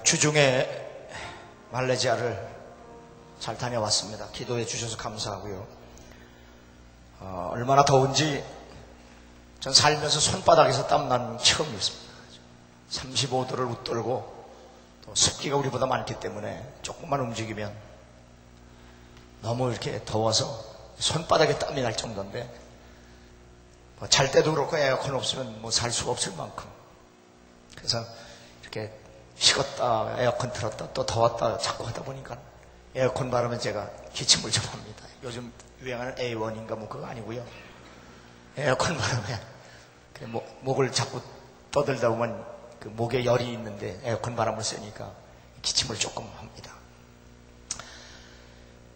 주중에 말레이시아를 잘 다녀왔습니다. 기도해 주셔서 감사하고요. 얼마나 더운지 전 살면서 손바닥에서 땀난 처음이었습니다. 35도를 웃돌고 또 습기가 우리보다 많기 때문에 조금만 움직이면 너무 이렇게 더워서 손바닥에 땀이 날 정도인데 잘 때도 그렇고 에어컨 없으면 살 수가 없을 만큼, 그래서 이렇게 식었다 에어컨 틀었다 또 더웠다 자꾸 하다 보니까 에어컨 바르면 제가 기침을 좀 합니다. 요즘 유행하는 A1인가 그거 아니고요. 에어컨 바르면 목을 자꾸 떠들다 보면 그 목에 열이 있는데 에어컨 바람을 쐬니까 기침을 조금 합니다.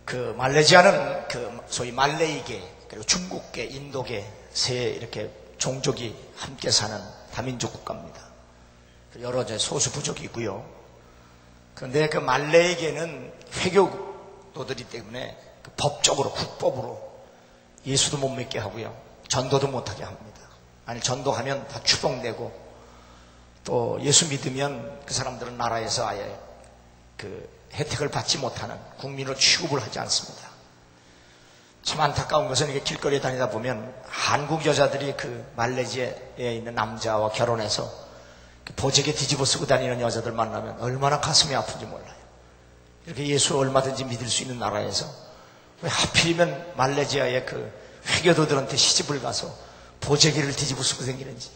그 말레이시아는 그 소위 말레이계, 그리고 중국계, 인도계 세 이렇게 종족이 함께 사는 다민족 국가입니다. 여러 소수 부족이 있고요. 그런데 그 말레이계는 회교도들이 때문에 그 법적으로, 국법으로 예수도 못 믿게 하고요, 전도도 못하게 합니다. 아니, 전도하면 다 추봉되고, 또 예수 믿으면 그 사람들은 나라에서 아예 그 혜택을 받지 못하는 국민으로 취급을 하지 않습니다. 참 안타까운 것은 이게 길거리에 다니다 보면 한국 여자들이 그 말레이시아에 있는 남자와 결혼해서 보재기 뒤집어 쓰고 다니는 여자들 만나면 얼마나 가슴이 아픈지 몰라요. 이렇게 예수를 얼마든지 믿을 수 있는 나라에서 왜 하필이면 말레이시아의 그 회교도들한테 시집을 가서 보재기를 뒤집어 쓰고 다니는지,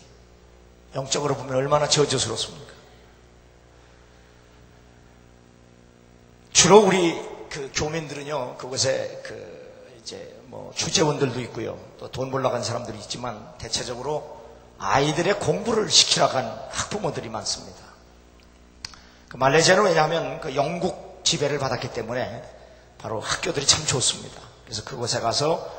영적으로 보면 얼마나 저주스럽습니까? 주로 우리 그 교민들은요, 그곳에 주재원들도 있고요, 또 돈 벌러 간 사람들이 있지만 대체적으로 아이들의 공부를 시키러 간 학부모들이 많습니다. 그 말레이시아는 왜냐하면 그 영국 지배를 받았기 때문에 바로 학교들이 참 좋습니다. 그래서 그곳에 가서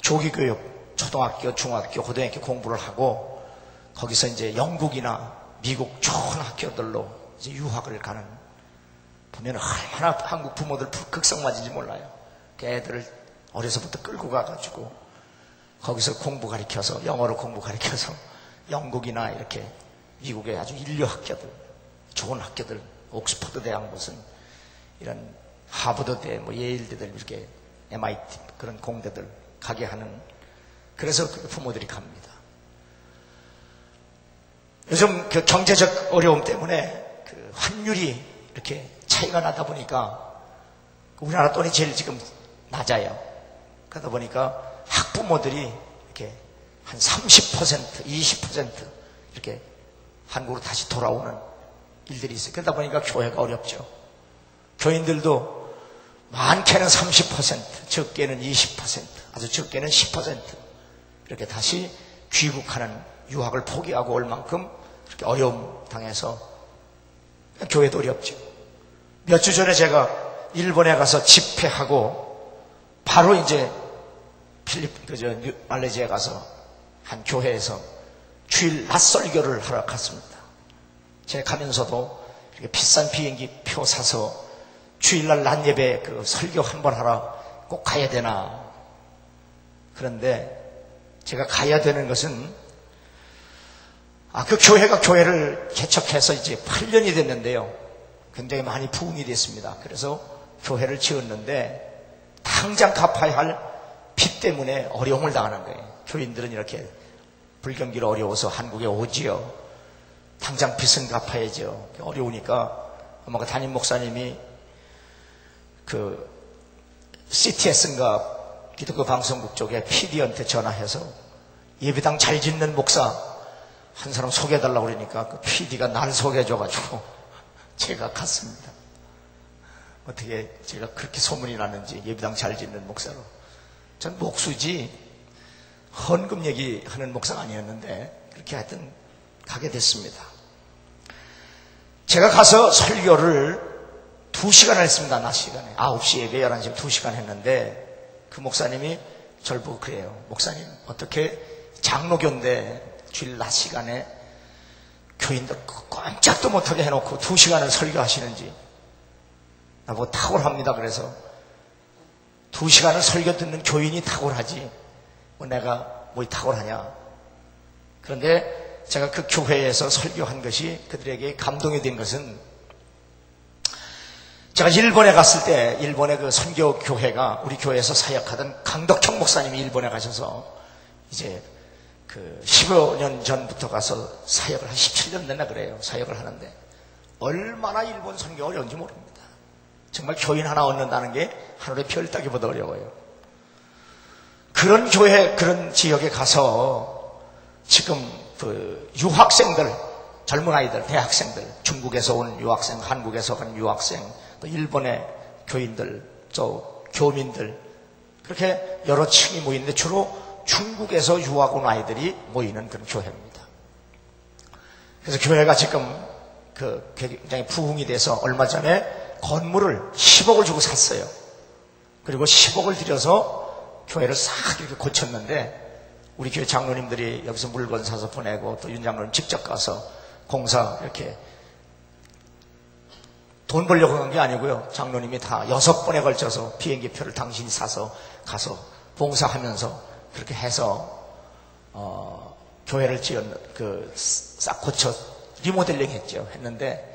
조기교육, 초등학교, 중학교, 고등학교 공부를 하고 거기서 이제 영국이나 미국 좋은 학교들로 이제 유학을 가는, 보면 얼마나 한국 부모들 극성맞은지 몰라요. 그 애들을 어려서부터 끌고 가가지고 거기서 공부 가르쳐서, 영어로 공부 가르쳐서 영국이나 이렇게 미국의 아주 인류 학교들, 좋은 학교들, 옥스퍼드 대학 무슨 이런 하버드대, 예일대들, 이렇게 MIT 그런 공대들 가게 하는, 그래서 그 부모들이 갑니다. 요즘 그 경제적 어려움 때문에 그 환율이 이렇게 차이가 나다 보니까 우리나라 돈이 제일 지금 낮아요. 그러다 보니까 학부모들이 이렇게 한 30%, 20% 이렇게 한국으로 다시 돌아오는 일들이 있어요. 그러다 보니까 교회가 어렵죠. 교인들도 많게는 30%, 적게는 20%, 아주 적게는 10% 이렇게 다시 귀국하는, 유학을 포기하고 올 만큼 이렇게 어려움 당해서 교회도 어렵죠. 몇 주 전에 제가 일본에 가서 집회하고 바로 이제 말레이시아에 가서 한 교회에서 주일 낮설교를 하러 갔습니다. 제가 가면서도 이렇게 비싼 비행기 표 사서 주일날 낮 예배 그 설교 한번 하러 꼭 가야 되나. 그런데 제가 가야 되는 것은, 그 교회가 교회를 개척해서 이제 8년이 됐는데요, 굉장히 많이 부흥이 됐습니다. 그래서 교회를 지었는데 당장 갚아야 할 빚 때문에 어려움을 당하는 거예요. 교인들은 이렇게 불경기로 어려워서 한국에 오지요. 당장 빚은 갚아야죠. 어려우니까 아마 그 담임 목사님이 그 CTS인가 기독교 방송국 쪽에 PD한테 전화해서 예배당 잘 짓는 목사 한 사람 소개해달라고 그러니까 그 PD가 날 소개해줘가지고 제가 갔습니다. 어떻게 제가 그렇게 소문이 나는지, 예배당 잘 짓는 목사로. 전 목수지 헌금 얘기하는 목사가 아니었는데 그렇게 하여튼 가게 됐습니다. 제가 가서 설교를 2시간 했습니다. 낮 시간에 9시 예배 11시에 2시간 했는데 그 목사님이 저를 보고 그래요. 목사님, 어떻게 장로교인데 주일 낮 시간에 교인들 꼼짝도 못하게 해놓고 2시간을 설교하시는지. 나보고 탁월합니다. 그래서 2시간을 설교 듣는 교인이 탁월하지 내가 뭐 탁월하냐. 그런데 제가 그 교회에서 설교한 것이 그들에게 감동이 된 것은 제가 일본에 갔을 때 일본의 그 선교 교회가 우리 교회에서 사역하던 강덕형 목사님이 일본에 가셔서 이제 그 15년 전부터 가서 사역을 한 17년 됐나 그래요. 사역을 하는데 얼마나 일본 선교가 어려운지 모릅니다. 정말 교인 하나 얻는다는 게 하늘의 별 따기보다 어려워요. 그런 교회, 그런 지역에 가서 지금 그 유학생들, 젊은 아이들, 대학생들, 중국에서 온 유학생, 한국에서 온 유학생, 또 일본의 교인들, 또 교민들, 그렇게 여러 층이 모이는데 주로 중국에서 유학 온 아이들이 모이는 그런 교회입니다. 그래서 교회가 지금 그 굉장히 부흥이 돼서 얼마 전에 건물을 10억을 주고 샀어요. 그리고 10억을 들여서 교회를 싹 이렇게 고쳤는데 우리 교회 장로님들이 여기서 물건 사서 보내고 또 윤 장로님 직접 가서 공사 이렇게 돈 벌려고 한 게 아니고요. 장로님이 다 6번에 걸쳐서 비행기표를 당신이 사서 가서 봉사하면서 그렇게 해서 교회를 싹 고쳐 리모델링 했는데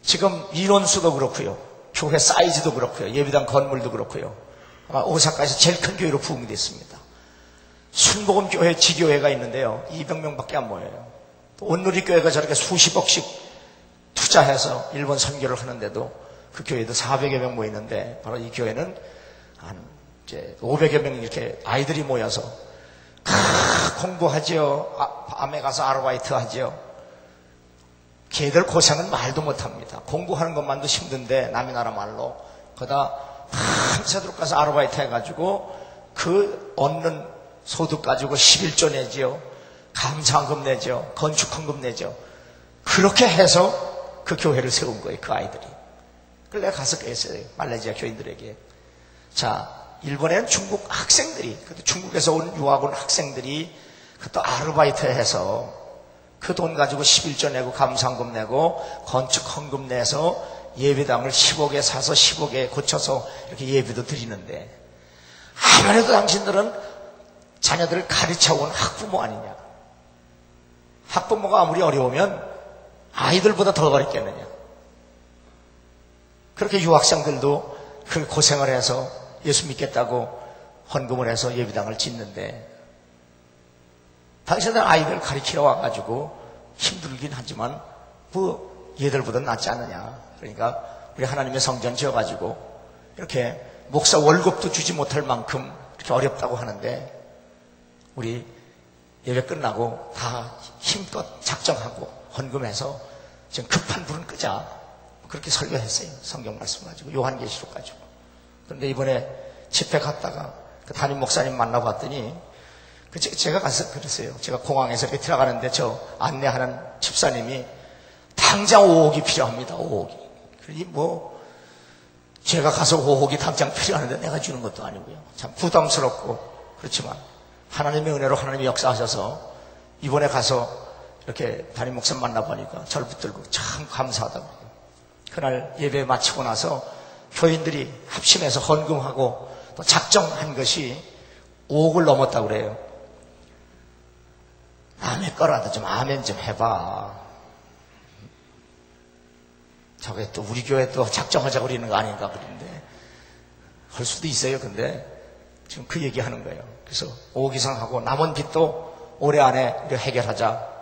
지금 인원수도 그렇고요. 교회 사이즈도 그렇고요. 예배당 건물도 그렇고요. 아마 오사카에서 제일 큰 교회로 부흥이 됐습니다. 순복음교회 지교회가 있는데요. 200명밖에 안 모여요. 온누리교회가 저렇게 수십억씩 투자해서 일본 선교를 하는데도 그 교회도 400여 명 모이는데 바로 이 교회는 한 이제 500여 명 이렇게 아이들이 모여서 공부하지요. 밤에 가서 아르바이트 하지요. 걔들 고생은 말도 못합니다. 공부하는 것만도 힘든데 남의 나라 말로 거기다 밤새도록 가서 아르바이트 해가지고 그 얻는 소득 가지고 11조 내지요. 감사헌금 내죠. 건축헌금 내죠. 그렇게 해서 그 교회를 세운 거예요. 그 아이들이. 그래서 내가 가서 그랬어요. 말레이시아 교인들에게. 자, 일본에는 중국 학생들이, 중국에서 온 유학 온 학생들이 또 아르바이트 해서 그 돈 가지고 11조 내고 감사헌금 내고 건축헌금 내서 예배당을 10억에 사서 10억에 고쳐서 이렇게 예배도 드리는데 아무래도 당신들은 자녀들을 가르쳐온 학부모 아니냐. 학부모가 아무리 어려우면 아이들보다 더 어렵겠느냐. 그렇게 유학생들도 그 고생을 해서 예수 믿겠다고 헌금을 해서 예배당을 짓는데 당신들 아이들 가르치러 와가지고 힘들긴 하지만 뭐 얘들보다 낫지 않느냐. 그러니까 우리 하나님의 성전 지어가지고 이렇게 목사 월급도 주지 못할 만큼 이렇게 어렵다고 하는데 우리 예배 끝나고 다 힘껏 작정하고 헌금해서 지금 급한 불은 끄자. 그렇게 설교했어요. 성경 말씀 가지고 요한계시록 가지고. 그런데 이번에 집회 갔다가 그 담임 목사님 만나봤더니 제가 가서 그랬어요. 제가 공항에서 이렇게 들어가는데 저 안내하는 집사님이 당장 5억이 필요합니다. 5억이. 그러니 뭐 제가 가서 5억이 당장 필요하는데 내가 주는 것도 아니고요. 참 부담스럽고 그렇지만 하나님의 은혜로 하나님이 역사하셔서 이번에 가서 이렇게 담임 목사 만나보니까 저를 붙들고 참 감사하다고. 그날 예배 마치고 나서 교인들이 합심해서 헌금하고 또 작정한 것이 5억을 넘었다고 그래요. 남의 거라도 좀 아멘 좀 해봐. 저게 또 우리 교회 또 작정하자고 그러는 거 아닌가 그러는데 할 수도 있어요. 근데 지금 그 얘기하는 거예요. 그래서 5억 이상 하고 남은 빚도 올해 안에 해결하자.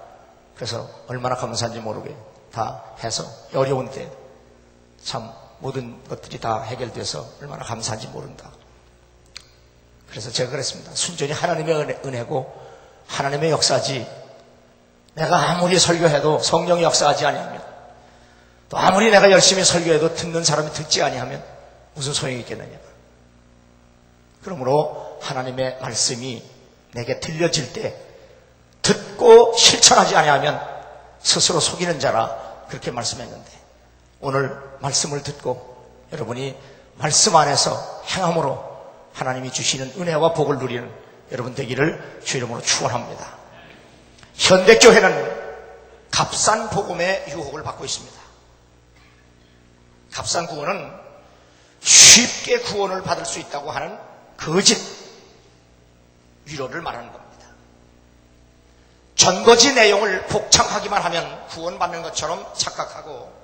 그래서 얼마나 감사한지 모르게 다 해서 어려운 때 참 모든 것들이 다 해결돼서 얼마나 감사한지 모른다. 그래서 제가 그랬습니다. 순전히 하나님의 은혜고 하나님의 역사지 내가 아무리 설교해도 성령이 역사하지 아니하면 또 아무리 내가 열심히 설교해도 듣는 사람이 듣지 아니하면 무슨 소용이 있겠느냐. 그러므로 하나님의 말씀이 내게 들려질 때 듣고 실천하지 아니하면 스스로 속이는 자라 그렇게 말씀했는데 오늘 말씀을 듣고 여러분이 말씀 안에서 행함으로 하나님이 주시는 은혜와 복을 누리는 여러분 되기를 주 이름으로 축원합니다. 현대교회는 값싼 복음의 유혹을 받고 있습니다. 값싼 구원은 쉽게 구원을 받을 수 있다고 하는 거짓 위로를 말하는 겁니다. 전거지 내용을 복창하기만 하면 구원받는 것처럼 착각하고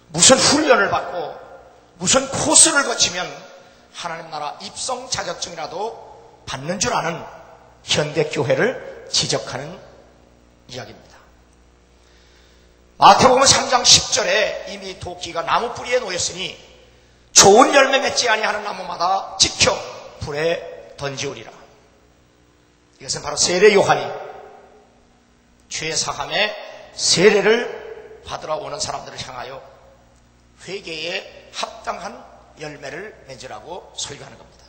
무슨 훈련을 받고 무슨 코스를 거치면 하나님 나라 입성 자격증이라도 받는 줄 아는 현대교회를 지적하는 이야기입니다. 마태복음 3장 10절에 이미 도끼가 나무 뿌리에 놓였으니 좋은 열매 맺지 아니하는 나무마다 지켜 불에 던지우리라. 이것은 바로 세례 요한이 죄 사함의 세례를 받으러 오는 사람들을 향하여 회개에 합당한 열매를 맺으라고 설교하는 겁니다.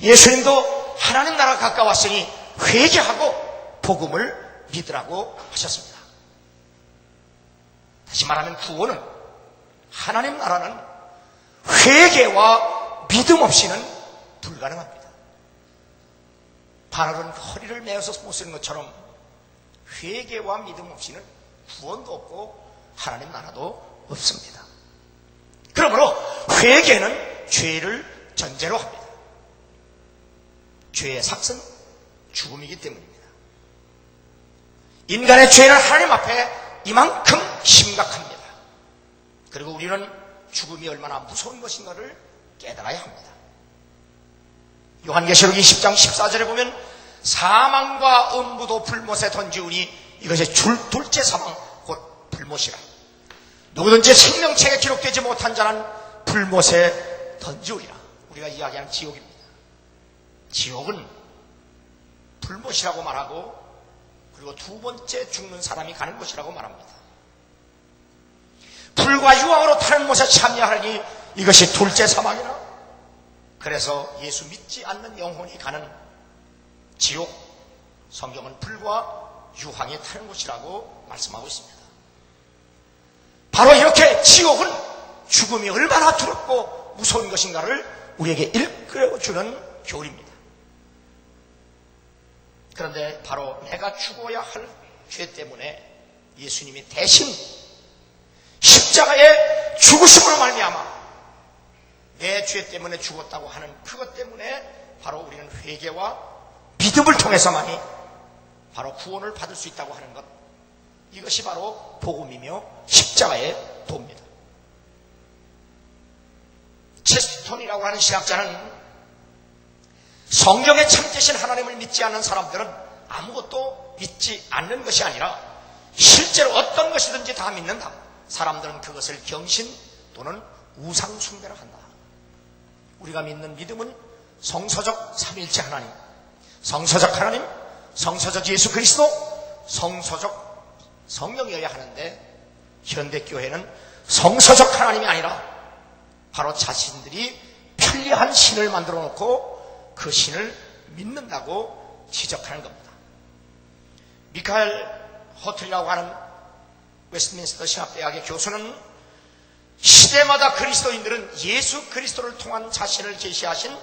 예수님도 하나님 나라가 가까웠으니 회개하고 복음을 믿으라고 하셨습니다. 다시 말하면 구원은, 하나님 나라는 회개와 믿음 없이는 불가능합니다. 바늘은 허리를 메어서 못 쓰는 것처럼 회개와 믿음 없이는 구원도 없고 하나님 나라도 없습니다. 그러므로 회개는 죄를 전제로 합니다. 죄의 삭은 죽음이기 때문입니다. 인간의 죄는 하나님 앞에 이만큼 심각합니다. 그리고 우리는 죽음이 얼마나 무서운 것인가를 깨달아야 합니다. 요한계시록 20장 14절에 보면 사망과 음부도 불못에 던지우니 이것이 둘째 사망 곧 불못이라. 누구든지 생명책에 기록되지 못한 자는 불못에 던지우리라. 우리가 이야기하는 지옥입니다. 지옥은 불못이라고 말하고 그리고 두 번째 죽는 사람이 가는 곳이라고 말합니다. 불과 유황으로 타는 못에 참여하니 이것이 둘째 사망이라. 그래서 예수 믿지 않는 영혼이 가는 지옥, 성경은 불과 유황이 타는 곳이라고 말씀하고 있습니다. 바로 이렇게 지옥은 죽음이 얼마나 두렵고 무서운 것인가를 우리에게 일깨워주는 교훈입니다. 그런데 바로 내가 죽어야 할 죄 때문에 예수님이 대신 십자가의 죽으심으로 말미암아 내 죄 때문에 죽었다고 하는 그것 때문에 바로 우리는 회개와 믿음을 통해서만이 바로 구원을 받을 수 있다고 하는 것, 이것이 바로 복음이며 십자가의 도입니다. 체스톤이라고 하는 신학자는 성경에 참되신 하나님을 믿지 않는 사람들은 아무것도 믿지 않는 것이 아니라 실제로 어떤 것이든지 다 믿는다. 사람들은 그것을 경신 또는 우상 숭배를 한다. 우리가 믿는 믿음은 성서적 삼위일체 하나님, 성서적 하나님, 성서적 예수 그리스도, 성서적 성령이어야 하는데 현대교회는 성서적 하나님이 아니라 바로 자신들이 편리한 신을 만들어 놓고 그 신을 믿는다고 지적하는 겁니다. 미카엘 허틀이라고 하는 웨스트민스터 신학대학의 교수는 시대마다 그리스도인들은 예수 그리스도를 통한 자신을 제시하신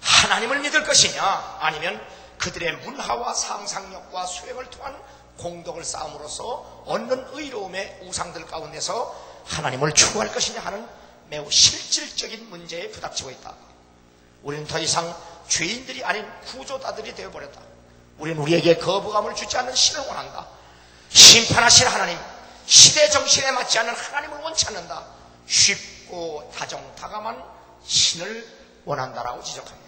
하나님을 믿을 것이냐, 아니면 그들의 문화와 상상력과 수행을 통한 공덕을 쌓음으로써 얻는 의로움의 우상들 가운데서 하나님을 추구할 것이냐 하는 매우 실질적인 문제에 부닥치고 있다. 우리는 더 이상 죄인들이 아닌 구조자들이 되어버렸다. 우리는 우리에게 거부감을 주지 않는 신을 원한다. 심판하실 하나님, 시대 정신에 맞지 않는 하나님을 원치 않는다. 쉽고 다정다감한 신을 원한다라고 지적합니다.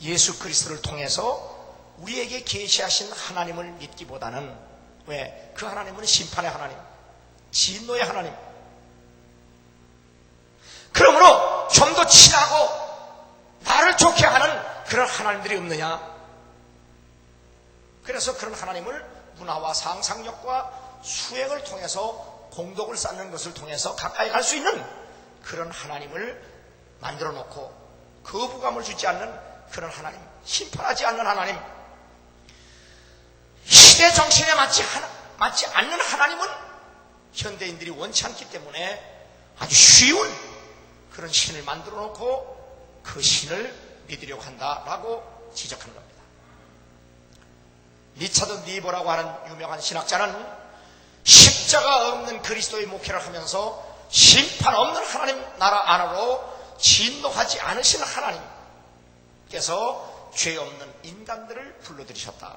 예수 그리스도를 통해서 우리에게 계시하신 하나님을 믿기보다는, 왜? 그 하나님은 심판의 하나님, 진노의 하나님. 그러므로 좀 더 친하고 나를 좋게 하는 그런 하나님들이 없느냐? 그래서 그런 하나님을 문화와 상상력과 수행을 통해서 공덕을 쌓는 것을 통해서 가까이 갈 수 있는 그런 하나님을 만들어 놓고 거부감을 주지 않는 그런 하나님, 심판하지 않는 하나님, 시대 정신에 맞지 않는 하나님은 현대인들이 원치 않기 때문에 아주 쉬운 그런 신을 만들어 놓고 그 신을 믿으려고 한다라고 지적하는 겁니다. 리차드 니버라고 하는 유명한 신학자는 십자가 없는 그리스도의 목회를 하면서 심판 없는 하나님 나라 안으로 진노하지 않으신 하나님께서 죄 없는 인간들을 불러들이셨다.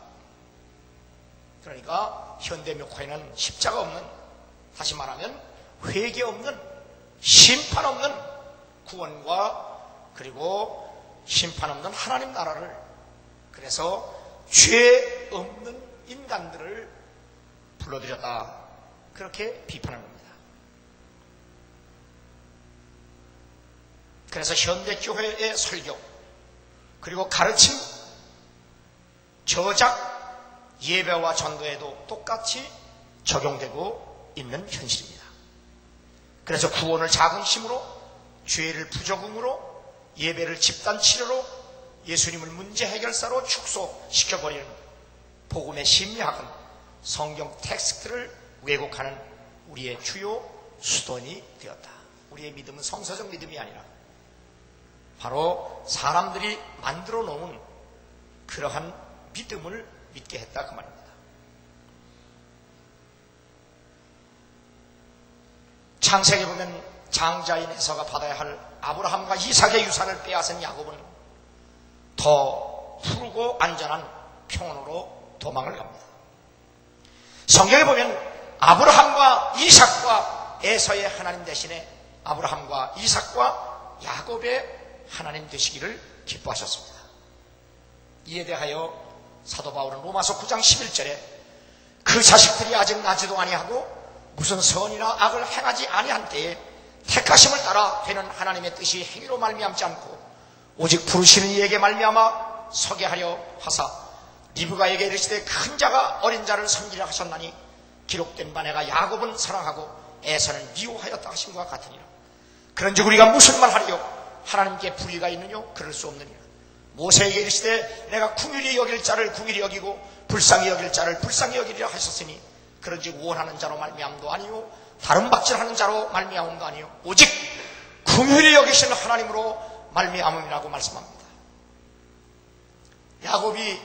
그러니까 현대 목회는 십자가 없는, 다시 말하면 회개 없는 심판 없는 구원과 그리고 심판 없는 하나님 나라를, 그래서 죄 없는 인간들을 불러들였다, 그렇게 비판하는 겁니다. 그래서 현대교회의 설교 그리고 가르침, 저작, 예배와 전도에도 똑같이 적용되고 있는 현실입니다. 그래서 구원을 자긍심으로, 죄를 부적응으로, 예배를 집단치료로, 예수님을 문제 해결사로 축소시켜버리는 복음의 심리학은 성경 텍스트를 왜곡하는 우리의 주요 수단이 되었다. 우리의 믿음은 성서적 믿음이 아니라 바로 사람들이 만들어 놓은 그러한 믿음을 믿게 했다, 그 말입니다. 창세기에 보면 장자인 에서가 받아야 할 아브라함과 이삭의 유산을 빼앗은 야곱은 더 푸르고 안전한 평원으로 도망을 갑니다. 성경에 보면 아브라함과 이삭과 에서의 하나님 대신에 아브라함과 이삭과 야곱의 하나님 되시기를 기뻐하셨습니다. 이에 대하여 사도 바울은 로마서 9장 11절에 그 자식들이 아직 나지도 아니하고 무슨 선이나 악을 행하지 아니한 때에 택하심을 따라 되는 하나님의 뜻이 행위로 말미암지 않고 오직 부르시는 이에게 말미암아 서게 하려 하사 리브가에게 이르시되 큰 자가 어린 자를 섬기려 하셨나니 기록된 바 내가 야곱은 사랑하고 에서는 미워하였다 하심과 같으니라. 그런즉 우리가 무슨 말하리요? 하나님께 불의가 있느뇨? 그럴 수 없느니라. 모세에게 이르시되 내가 긍휼히 여길 자를 긍휼히 여기고 불쌍히 여길 자를 불쌍히 여기리라 하셨으니 그런즉 원하는 자로 말미암도 아니요 다른 박질하는 자로 말미암음도 아니요 오직 긍휼히 여기시는 하나님으로 말미암음이라고 말씀합니다. 야곱이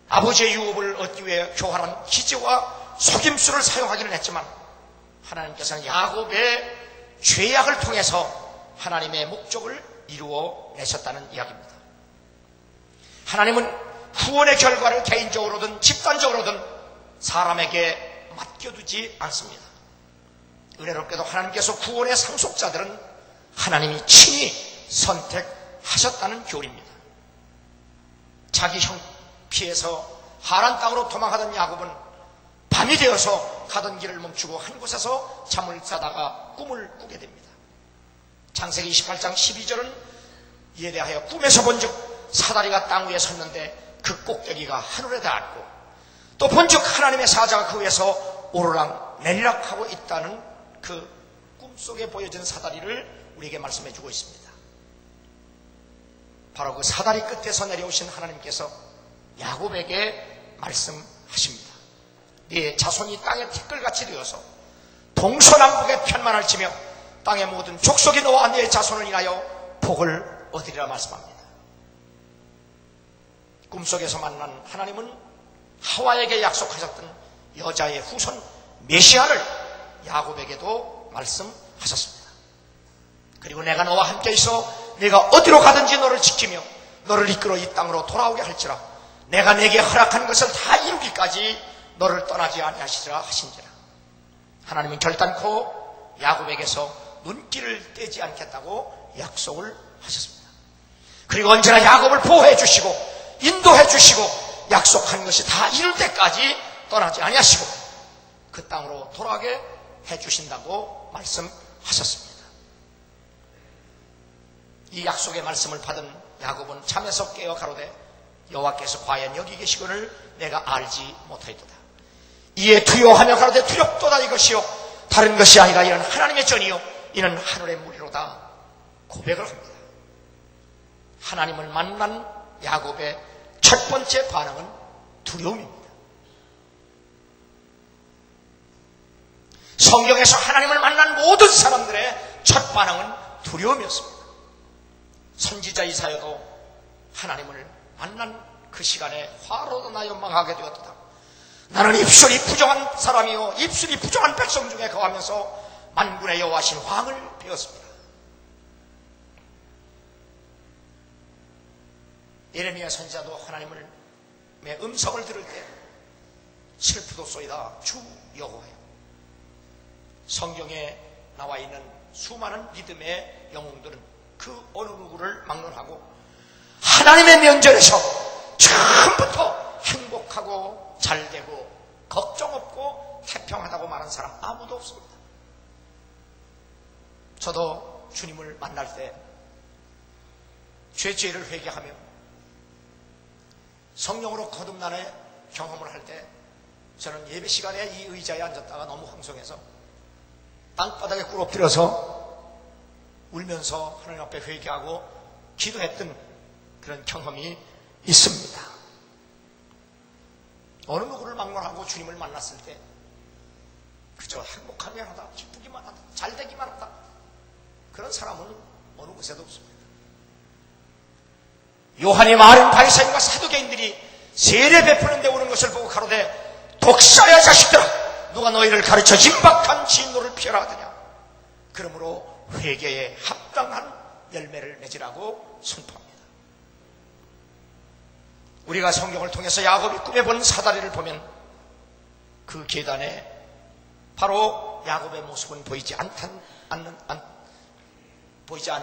아버지의 유업을 얻기 위해 교활한 기제와 속임수를 사용하기는 했지만 하나님께서는 야곱의 죄악을 통해서 하나님의 목적을 이루어 내셨다는 이야기입니다. 하나님은 구원의 결과를 개인적으로든 집단적으로든 사람에게 맡겨두지 않습니다. 은혜롭게도 하나님께서 구원의 상속자들은 하나님이 친히 선택하셨다는 교리입니다. 자기 형 피해서 하란 땅으로 도망하던 야곱은 밤이 되어서 가던 길을 멈추고 한 곳에서 잠을 자다가 꿈을 꾸게 됩니다. 창세기 28장 12절은 이에 대하여 꿈에서 본즉 사다리가 땅 위에 섰는데 그 꼭대기가 하늘에 닿았고 또 본즉 하나님의 사자가 그 위에서 오르락 내리락 하고 있다는 그 꿈속에 보여진 사다리를 우리에게 말씀해 주고 있습니다. 바로 그 사다리 끝에서 내려오신 하나님께서 야곱에게 말씀하십니다. 네 자손이 땅의 티끌같이 되어서 동서남북에 편만을 치며 땅의 모든 족속이 너와 네 자손을 인하여 복을 얻으리라 말씀합니다. 꿈속에서 만난 하나님은 하와에게 약속하셨던 여자의 후손 메시아를 야곱에게도 말씀하셨습니다. 그리고 내가 너와 함께 있어 네가 어디로 가든지 너를 지키며 너를 이끌어 이 땅으로 돌아오게 할지라 내가 내게 허락한 것을 다 이루기까지 너를 떠나지 아니하시리라 하신지라. 하나님은 결단코 야곱에게서 눈길을 떼지 않겠다고 약속을 하셨습니다. 그리고 언제나 야곱을 보호해 주시고 인도해 주시고 약속한 것이 다 이룰 때까지 떠나지 아니하시고 그 땅으로 돌아가게 해 주신다고 말씀하셨습니다. 이 약속의 말씀을 받은 야곱은 잠에서 깨어 가로되 여호와께서 과연 여기 계시거늘 내가 알지 못하였도다. 이에 두려워하며 가로되 두렵도다 이것이요 다른 것이 아니라 이는 하나님의 전이요 이는 하늘의 무리로다 고백을 합니다. 하나님을 만난 야곱의 첫 번째 반응은 두려움입니다. 성경에서 하나님을 만난 모든 사람들의 첫 반응은 두려움이었습니다. 선지자 이사야도 하나님을 만난 그 시간에 화로 나여 망하게 되었다. 나는 입술이 부정한 사람이요 입술이 부정한 백성 중에 거하면서 만군의 여호와신 왕을 배웠습니다. 예레미야 선지자도 하나님의 음성을 들을 때 슬프도소이다 주 여호와여. 성경의 나와 있는 수많은 믿음의 영웅들은 그 어느 누구를 막론하고 하나님의 면전에서 처음부터 행복하고 잘되고 걱정 없고 태평하다고 말한 사람 아무도 없습니다. 저도 주님을 만날 때 죄를 회개하며 성령으로 거듭난의 경험을 할 때 저는 예배 시간에 이 의자에 앉았다가 너무 황송해서 땅바닥에 꿇어엎드려서 울면서 하나님 앞에 회개하고 기도했던 그런 경험이 있습니다. 어느 누구를 막론하고 주님을 만났을 때 그저 행복하기만 하다, 기쁘기만 하다, 잘되기만 하다, 그런 사람은 어느 곳에도 없습니다. 요한이 말은 바리새인과 사두개인들이 세례 베푸는 데 오는 것을 보고 가로되 독사야 자식들아, 누가 너희를 가르쳐 임박한 진노를 피하라 하더냐. 그러므로 회개에 합당한 열매를 맺으라고 선포합니다. 우리가 성경을 통해서 야곱이 꿈에 본 사다리를 보면 그 계단에 바로 야곱의 모습은 보이지 않는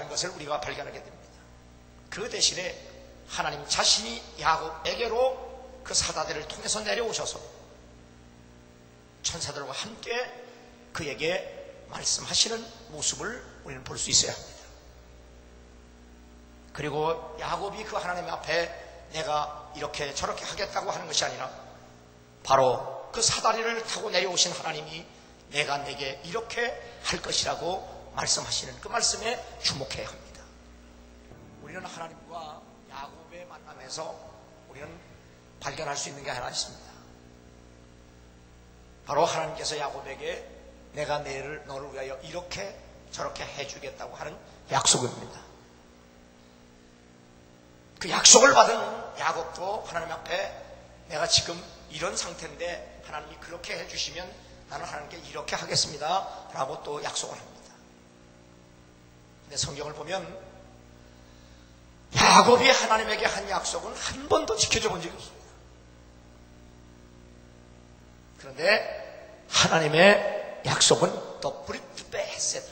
것을 우리가 발견하게 됩니다. 그 대신에 하나님 자신이 야곱에게로 그 사다리를 통해서 내려오셔서 천사들과 함께 그에게 말씀하시는 모습을 우리는 볼 수 있어야 합니다. 그리고 야곱이 그 하나님 앞에 내가 이렇게 저렇게 하겠다고 하는 것이 아니라 바로 그 사다리를 타고 내려오신 하나님이 내가 내게 이렇게 할 것이라고 말씀하시는 그 말씀에 주목해야 합니다. 우리는 하나님과 야곱의 만남에서 우리는 발견할 수 있는 게 하나 있습니다. 바로 하나님께서 야곱에게 내가 너를 위하여 이렇게 저렇게 해주겠다고 하는 약속입니다. 그 약속을 받은 야곱도 하나님 앞에 내가 지금 이런 상태인데 하나님이 그렇게 해주시면 나는 하나님께 이렇게 하겠습니다 라고 또 약속을 합니다. 근데 성경을 보면 야곱이 하나님에게 한 약속은 한 번도 지켜줘 본 적이 없습니다. 그런데 하나님의 약속은 더 브리트 베셋,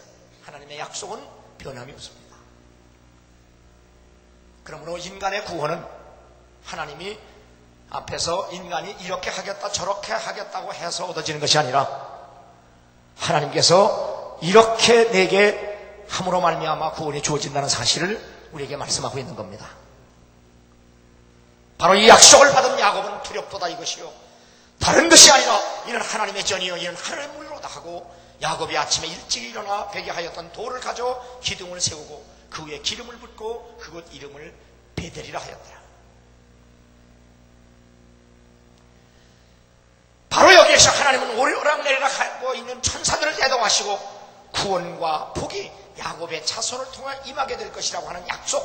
하나님의 약속은 변함이 없습니다. 그러므로 인간의 구원은 하나님이 앞에서 인간이 이렇게 하겠다 저렇게 하겠다고 해서 얻어지는 것이 아니라 하나님께서 이렇게 내게 함으로 말미암아 구원이 주어진다는 사실을 우리에게 말씀하고 있는 겁니다. 바로 이 약속을 받은 야곱은 두렵도다 이것이요 다른 것이 아니라 이는 하나님의 전이요 이는 하나님의 물로다 하고 야곱이 아침에 일찍 일어나 베게 하였던 돌을 가져 기둥을 세우고 그 위에 기름을 붓고 그곳 이름을 베델이라 하였더라. 바로 여기에서 하나님은 오르락내리락 하고 있는 천사들을 대동하시고 구원과 복이 야곱의 자손을 통해 임하게 될 것이라고 하는 약속,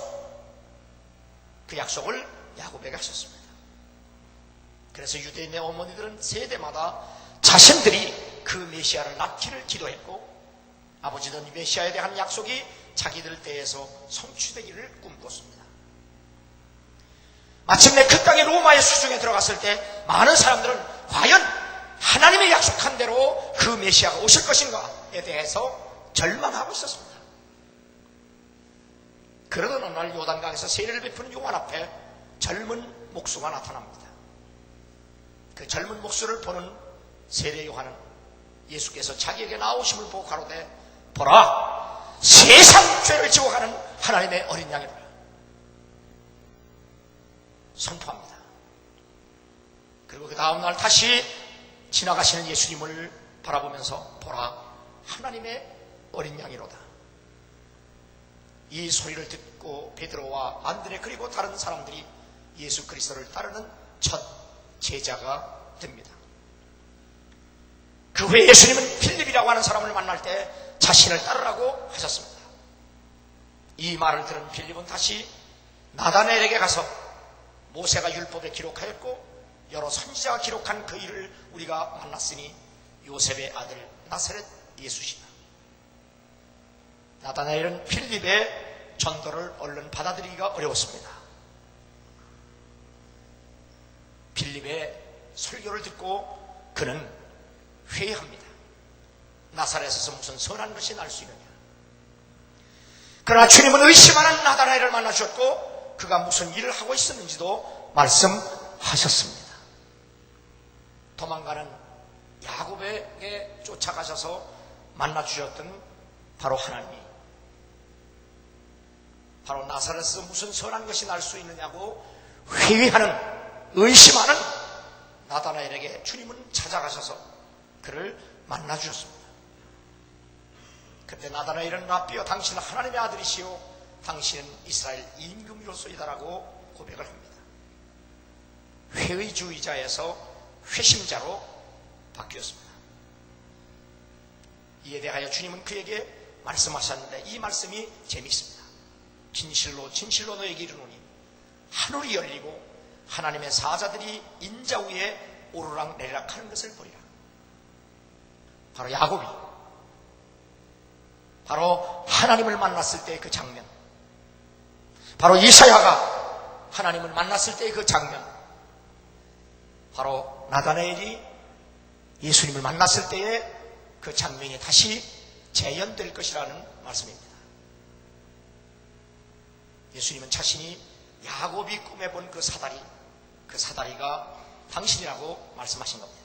그 약속을 야곱에게 하셨습니다. 그래서 유대인의 어머니들은 세대마다 자신들이 그 메시아를 낳기를 기도했고 아버지는 메시아에 대한 약속이 자기들 때에서 성취되기를 꿈꿨습니다. 마침내 그 땅의 로마의 수중에 들어갔을 때 많은 사람들은 과연 하나님의 약속한 대로 그 메시아가 오실 것인가에 대해서 절망하고 있었습니다. 그러던 어느 날 요단강에서 세례를 베푸는 요한 앞에 젊은 목수가 나타납니다. 그 젊은 목수를 보는 세례 요한은 예수께서 자기에게 나오심을 보고 가로되 보라 세상 죄를 지워가는 하나님의 어린 양이로라 선포합니다. 그리고 그 다음날 다시 지나가시는 예수님을 바라보면서 보라 하나님의 어린 양이로다. 이 소리를 듣고 베드로와 안드레 그리고 다른 사람들이 예수 그리스도를 따르는 첫 제자가 됩니다. 그 후에 예수님은 필립이라고 하는 사람을 만날 때 자신을 따르라고 하셨습니다. 이 말을 들은 필립은 다시 나다나엘에게 가서 모세가 율법에 기록하였고 여러 선지자가 기록한 그 일을 우리가 만났으니 요셉의 아들 나사렛 예수시다. 나다나엘은 필립의 전도를 얼른 받아들이기가 어려웠습니다. 필립의 설교를 듣고 그는 회의합니다. 나사렛에서 무슨 선한 것이 날 수 있느냐. 그러나 주님은 의심하는 나다나엘을 만나주셨고 그가 무슨 일을 하고 있었는지도 말씀하셨습니다. 도망가는 야곱에게 쫓아가셔서 만나주셨던 바로 하나님이 바로 나사렛에서 무슨 선한 것이 날 수 있느냐고 회의하는, 의심하는 나다나엘에게 주님은 찾아가셔서 그를 만나주셨습니다. 그때 나다나엘은 라삐여, 당신은 하나님의 아들이시오, 당신은 이스라엘 임금이로소이다라고 고백을 합니다. 회의주의자에서 회심자로 바뀌었습니다. 이에 대하여 주님은 그에게 말씀하셨는데 이 말씀이 재미있습니다. 진실로 진실로 너에게 이르노니 하늘이 열리고 하나님의 사자들이 인자 위에 오르락 내리락 하는 것을 보리라. 바로 야곱이 바로 하나님을 만났을 때의 그 장면, 바로 이사야가 하나님을 만났을 때의 그 장면, 바로 나다나엘이 예수님을 만났을 때의 그 장면이 다시 재현될 것이라는 말씀입니다. 예수님은 자신이 야곱이 꿈에 본 그 사다리가 당신이라고 말씀하신 겁니다.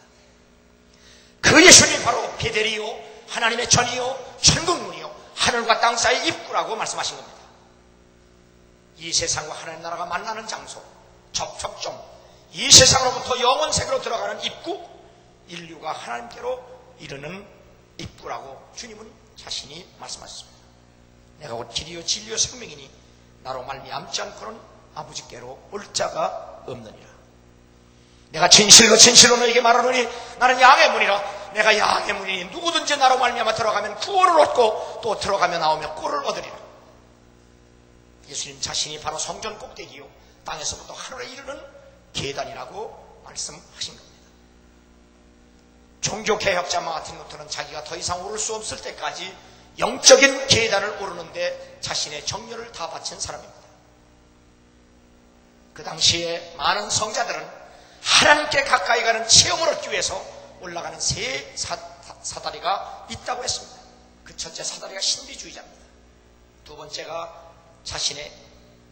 그 예수님이 바로 베델이요, 하나님의 전이요, 천국문이요, 하늘과 땅 사이의 입구라고 말씀하신 겁니다. 이 세상과 하나님 나라가 만나는 장소, 접촉점, 이 세상으로부터 영원 세계로 들어가는 입구, 인류가 하나님께로 이르는 입구라고 주님은 자신이 말씀하셨습니다. 내가 곧 길이요 진리요 생명이니 나로 말미암지 않고는 아버지께로 올 자가 없느니라. 내가 진실로 진실로 너에게 말하노니 나는 양의 문이라. 내가 양의 문이니 누구든지 나로 말미암아 들어가면 구원을 얻고 또 들어가며 나오며 꼴을 얻으리라. 예수님 자신이 바로 성전 꼭대기요 땅에서부터 하늘에 이르는 계단이라고 말씀하신 겁니다. 종교개혁자 마틴 루터는 자기가 더 이상 오를 수 없을 때까지 영적인 계단을 오르는데 자신의 정열을 다 바친 사람입니다. 그 당시에 많은 성자들은 하나님께 가까이 가는 체험을 얻기 위해서 올라가는 세 사다리가 있다고 했습니다. 그 첫째 사다리가 신비주의자입니다. 두 번째가 자신의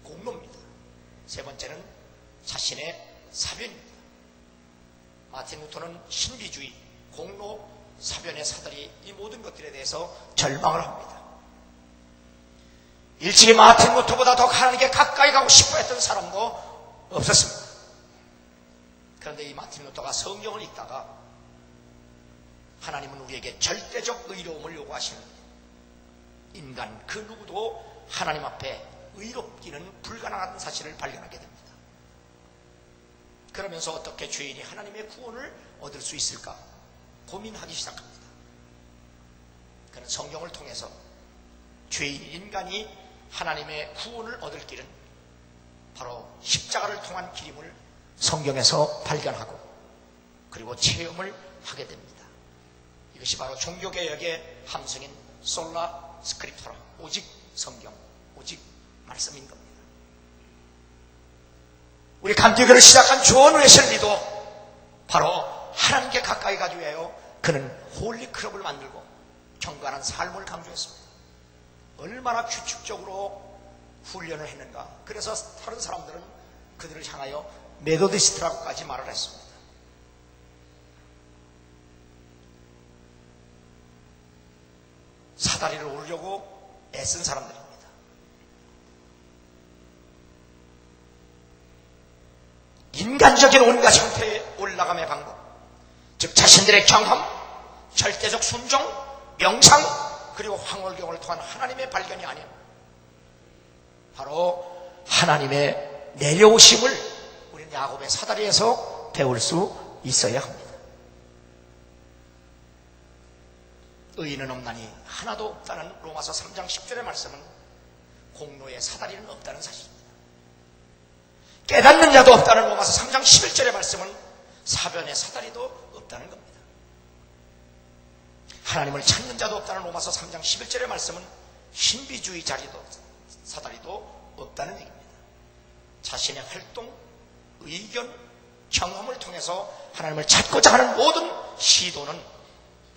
공로입니다. 세 번째는 자신의 사변입니다. 마틴 루터는 신비주의, 공로, 사변의 사다리, 이 모든 것들에 대해서 절망을 합니다. 일찍이 마틴 루터보다 더 하나님께 가까이 가고 싶어 했던 사람도 없었습니다. 그런데 이 마틴 루터가 성경을 읽다가 하나님은 우리에게 절대적 의로움을 요구하시는, 인간 그 누구도 하나님 앞에 의롭기는 불가능한 사실을 발견하게 됩니다. 그러면서 어떻게 죄인이 하나님의 구원을 얻을 수 있을까 고민하기 시작합니다. 그는 성경을 통해서 죄인 인간이 하나님의 구원을 얻을 길은 바로 십자가를 통한 길임을 성경에서 발견하고 그리고 체험을 하게 됩니다. 이것이 바로 종교개혁의 함성인 솔라 스크립토라, 오직 성경, 오직 말씀인 겁니다. 우리 감리교를 시작한 존 웨슬리도 바로 하나님께 가까이 가기 위하여 그는 홀리클럽을 만들고 경건한 삶을 강조했습니다. 얼마나 규칙적으로 훈련을 했는가. 그래서 다른 사람들은 그들을 향하여 메소디스트라고까지 말을 했습니다. 사다리를 오르려고 애쓴 사람들입니다. 인간적인 온갖 형태의 올라감의 방법, 즉 자신들의 경험, 절대적 순종, 명상, 그리고 황홀경을 통한 하나님의 발견이 아닌 바로 하나님의 내려오심을 우리는 야곱의 사다리에서 배울 수 있어야 합니다. 의인은 없나니 하나도 없다는 로마서 3장 10절의 말씀은 공로의 사다리는 없다는 사실입니다. 깨닫는 자도 없다는 로마서 3장 11절의 말씀은 사변의 사다리도 없다는 겁니다. 하나님을 찾는 자도 없다는 로마서 3장 11절의 말씀은 신비주의 자리도 사다리도 없다는 얘기입니다. 자신의 활동, 의견, 경험을 통해서 하나님을 찾고자 하는 모든 시도는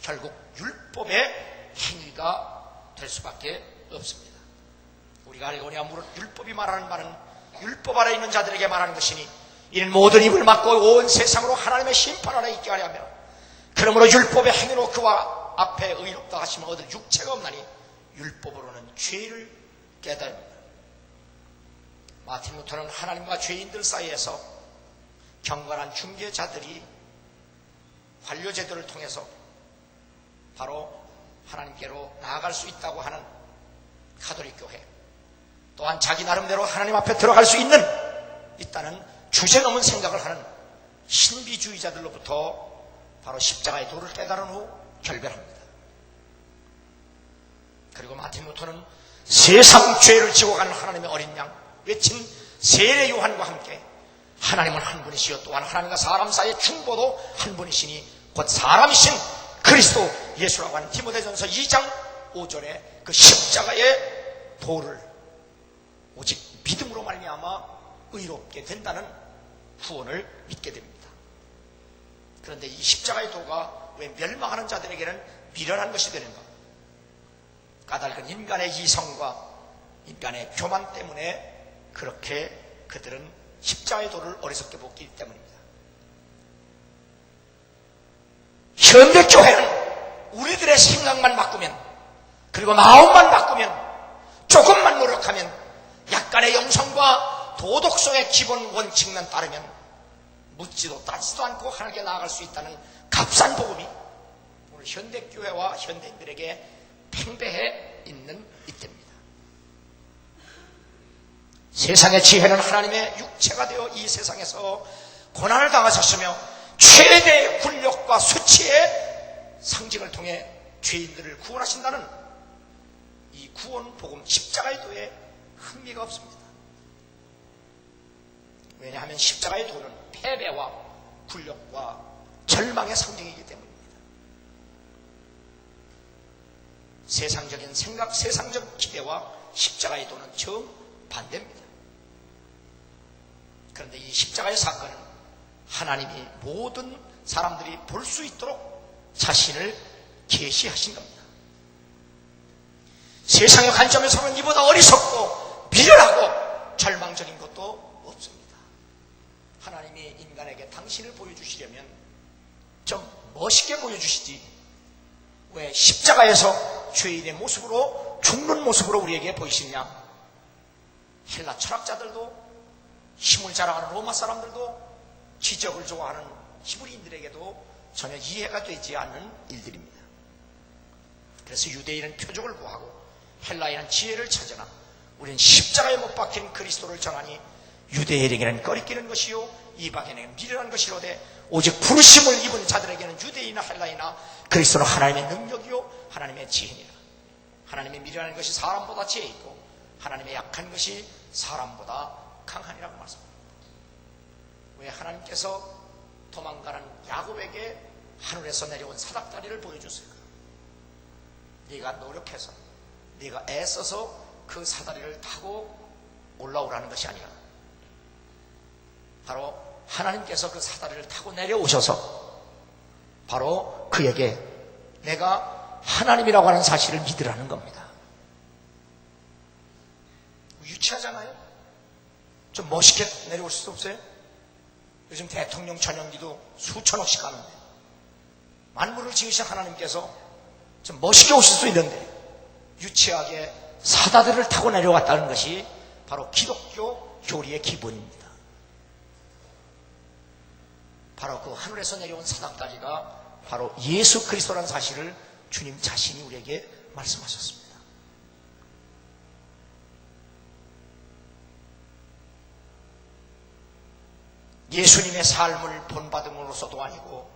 결국 율법의 행위가 될 수밖에 없습니다. 우리가 알거니 아무런 율법이 말하는 바는 율법 아래 있는 자들에게 말하는 것이니 이는 모든 입을 막고 온 세상으로 하나님의 심판 아래 있게 하려 하며 그러므로 율법의 행위로 그와 앞에 의롭다 하시면 얻을 육체가 없나니 율법으로는 죄를 깨달습니다. 마틴 루터는 하나님과 죄인들 사이에서 경건한 중개자들이 관료제도를 통해서 바로 하나님께로 나아갈 수 있다고 하는 가톨릭 교회, 또한 자기 나름대로 하나님 앞에 들어갈 수 있다는 주제넘은 생각을 하는 신비주의자들로부터 바로 십자가의 도를 깨달은 후 결별합니다. 그리고 마틴 루터는 세상 죄를 지고 가는 하나님의 어린 양 외친 세례 요한과 함께 하나님은 한 분이시요 또한 하나님과 사람 사이의 중보도 한 분이시니 곧 사람이신 그리스도 예수라고 하는 디모데전서 2장 5절에 그 십자가의 도를 오직 믿음으로 말미암아 의롭게 된다는 구원을 믿게 됩니다. 그런데 이 십자가의 도가 왜 멸망하는 자들에게는 미련한 것이 되는가? 까닭은 인간의 이성과 인간의 교만 때문에 그렇게 그들은 십자가의 도를 어리석게 보기 때문입니다. 현대교회는 우리들의 생각만 바꾸면, 그리고 마음만 바꾸면, 조금만 노력하면, 약간의 영성과 도덕성의 기본 원칙만 따르면 묻지도 따지도 않고 하나님께 나아갈 수 있다는 값싼 복음이 오늘 현대교회와 현대인들에게 팽배해 있는 이때입니다. 세상의 지혜는 하나님의 육체가 되어 이 세상에서 고난을 당하셨으며 최대의 굴욕과 수치의 상징을 통해 죄인들을 구원하신다는 이 구원 복음 십자가의 도에 흥미가 없습니다. 왜냐하면 십자가의 도는 패배와 굴욕과 절망의 상징이기 때문입니다. 세상적인 생각, 세상적 기대와 십자가의 도는 정반대입니다. 그런데 이 십자가의 사건은 하나님이 모든 사람들이 볼 수 있도록 자신을 계시하신 겁니다. 세상의 관점에서는 이보다 어리석고 미련하고 절망적인 것도 없습니다. 하나님이 인간에게 당신을 보여주시려면 좀 멋있게 보여주시지 왜 십자가에서 죄인의 모습으로 죽는 모습으로 우리에게 보이시냐? 헬라 철학자들도 힘을 자랑하는 로마 사람들도 기적을 좋아하는 히브리인들에게도 전혀 이해가 되지 않는 일들입니다. 그래서 유대인은 표적을 구하고 헬라인은 지혜를 찾으나 우리는 십자가에 못 박힌 그리스도를 전하니 유대인에게는 꺼리끼는 것이요 이방인에게는 미련한 것이로되 오직 부르심을 입은 자들에게는 유대인이나 헬라이나 그리스도는 하나님의 능력이요 하나님의 지혜니라. 하나님의 미련한 것이 사람보다 지혜 있고 하나님의 약한 것이 사람보다 강하니라고 말씀합니다. 왜 하나님께서 도망가는 야곱에게 하늘에서 내려온 사닥다리를 보여줬을까? 네가 노력해서 네가 애써서 그 사다리를 타고 올라오라는 것이 아니라 바로 하나님께서 그 사다리를 타고 내려오셔서 바로 그에게 내가 하나님이라고 하는 사실을 믿으라는 겁니다. 유치하잖아요? 좀 멋있게 내려올 수 없어요? 요즘 대통령 전용기도 수천억씩 하는데 만물을 지으신 하나님께서 좀 멋있게 오실 수 있는데 유치하게 사다리를 타고 내려왔다는 것이 바로 기독교 교리의 기본입니다. 바로 그 하늘에서 내려온 사닥다리가 바로 예수 그리스도라는 사실을 주님 자신이 우리에게 말씀하셨습니다. 예수님의 삶을 본받음으로서도 아니고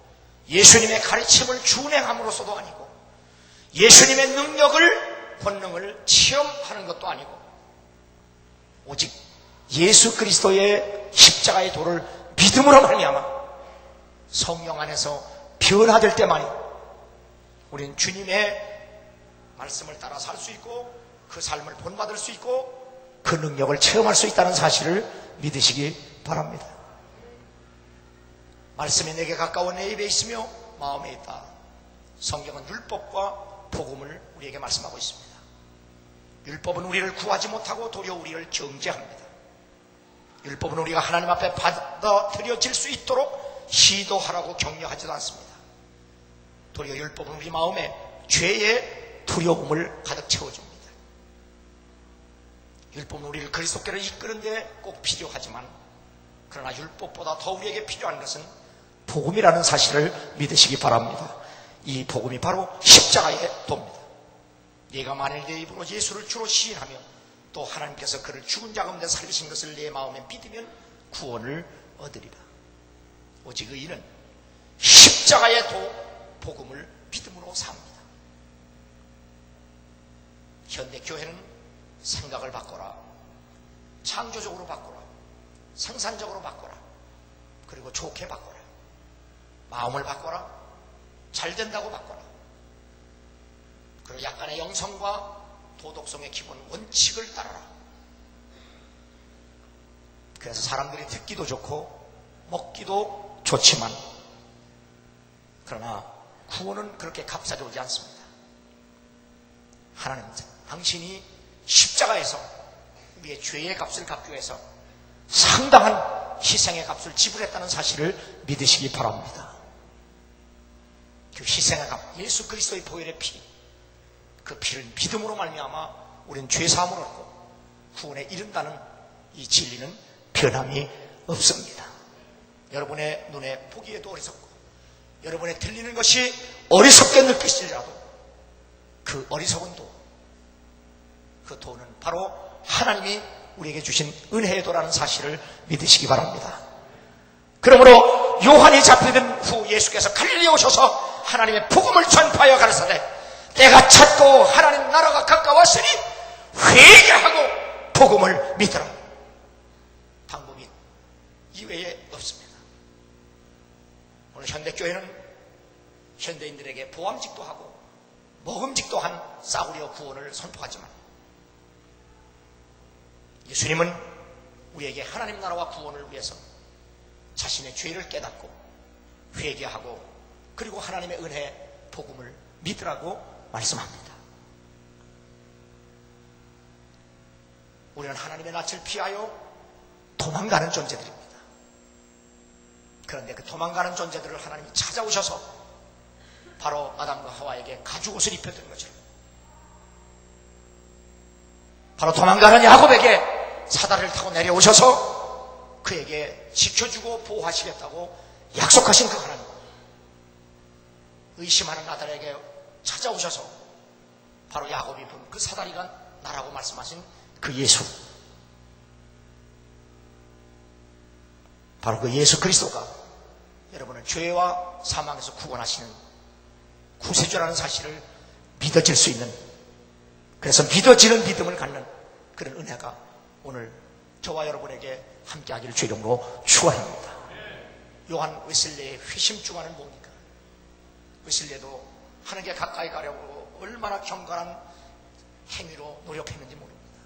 예수님의 가르침을 준행함으로서도 아니고 예수님의 능력을 본능을 체험하는 것도 아니고 오직 예수 그리스도의 십자가의 도를 믿음으로 말미암아 성령 안에서 변화될 때만이 우리는 주님의 말씀을 따라 살 수 있고 그 삶을 본받을 수 있고 그 능력을 체험할 수 있다는 사실을 믿으시기 바랍니다. 말씀이 내게 가까워 내 입에 있으며 마음에 있다. 성경은 율법과 복음을 우리에게 말씀하고 있습니다. 율법은 우리를 구하지 못하고 도리어 우리를 정죄합니다. 율법은 우리가 하나님 앞에 받아들여질 수 있도록 시도하라고 격려하지도 않습니다. 도리어 율법은 우리 마음에 죄의 두려움을 가득 채워줍니다. 율법은 우리를 그리스도께로 이끄는 데 꼭 필요하지만, 그러나 율법보다 더 우리에게 필요한 것은 복음이라는 사실을 믿으시기 바랍니다. 이 복음이 바로 십자가의 도입니다. 네가 만일 내 입으로 예수를 주로 시인하며 또 하나님께서 그를 죽은 자 가운데 살리신 것을 내 마음에 믿으면 구원을 얻으리라. 오직 의인은 십자가의 복음을 믿음으로 삽니다. 현대 교회는 생각을 바꿔라, 창조적으로 바꿔라, 생산적으로 바꿔라, 그리고 좋게 바꿔라, 마음을 바꿔라, 잘 된다고 바꿔라, 그리고 약간의 영성과 도덕성의 기본 원칙을 따라라. 그래서 사람들이 듣기도 좋고 먹기도 좋지만, 그러나 구원은 그렇게 값싸지 않습니다. 하나님은 당신이 십자가에서 우리의 죄의 값을 갚기 위해서 상당한 희생의 값을 지불했다는 사실을 믿으시기 바랍니다. 그 희생의 값, 예수 그리스도의 보혈의 피, 그 피를 믿음으로 말미암아 우리는 죄사함을 얻고 구원에 이른다는 이 진리는 변함이 없습니다. 여러분의 눈에 보기에도 어리석고 여러분의 들리는 것이 어리석게 느끼실지라도 그 어리석은 도, 그 도는 바로 하나님이 우리에게 주신 은혜의 도라는 사실을 믿으시기 바랍니다. 그러므로 요한이 잡히던 후 예수께서 갈릴리에 오셔서 하나님의 복음을 전파하여 가르치되 때가 찼고 하나님 나라가 가까웠으니 회개하고 복음을 믿으라. 방법이 이외에 없습니다. 오늘 현대교회는 현대인들에게 보암직도 하고 먹음직도 한 싸구려 구원을 선포하지만, 예수님은 우리에게 하나님 나라와 구원을 위해서 자신의 죄를 깨닫고 회개하고 그리고 하나님의 은혜 복음을 믿으라고 말씀합니다. 우리는 하나님의 낯을 피하여 도망가는 존재들입니다. 그런데 그 도망가는 존재들을 하나님이 찾아오셔서 바로 아담과 하와에게 가죽옷을 입혀드린 것처럼, 바로 도망가는 야곱에게 사다리를 타고 내려오셔서 그에게 지켜주고 보호하시겠다고 약속하신 그 하나님, 의심하는 아들에게 찾아오셔서 바로 야곱이 본 그 사다리가 나라고 말씀하신 그 예수, 바로 그 예수 그리스도가 여러분을 죄와 사망에서 구원하시는 구세주라는 사실을 믿어질 수 있는, 그래서 믿어지는 믿음을 갖는 그런 은혜가 오늘 저와 여러분에게 함께하기를 주 이름으로 축원합니다. 요한 웨슬리의 회심중화는 뭡니까? 웨슬리도 하나님께 가까이 가려고 얼마나 경건한 행위로 노력했는지 모릅니다.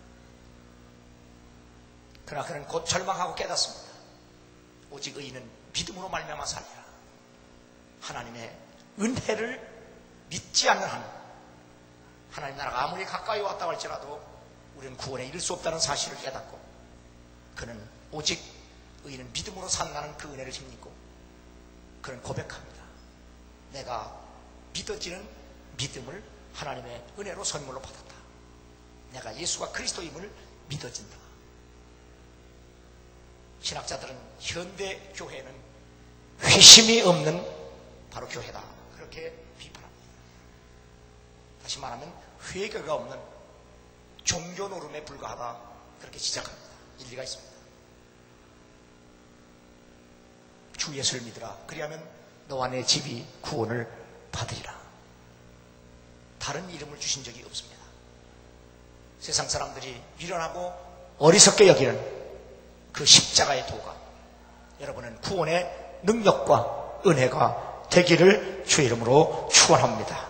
그러나 그는 곧 절망하고 깨닫습니다. 오직 의인은 믿음으로 말미암아 살리라. 하나님의 은혜를 믿지 않는 한 하나님 나라가 아무리 가까이 왔다고 할지라도 우리는 구원에 이를 수 없다는 사실을 깨닫고, 그는 오직 의인은 믿음으로 산다는 그 은혜를 힘입고 그는 고백합니다. 내가 믿어지는 믿음을 하나님의 은혜로 선물로 받았다. 내가 예수가 그리스도임을 믿어진다. 신학자들은 현대 교회는 회심이 없는 바로 교회다, 그렇게 비판합니다. 다시 말하면 회개가 없는 종교 노름에 불과하다, 그렇게 지적합니다. 일리가 있습니다. 주 예수를 믿으라. 그리하면 너와 내 집이 구원을 받으리라. 다른 이름을 주신 적이 없습니다. 세상 사람들이 미련하고 어리석게 여기는 그 십자가의 도가 여러분은 구원의 능력과 은혜가 되기를 주 이름으로 축원합니다.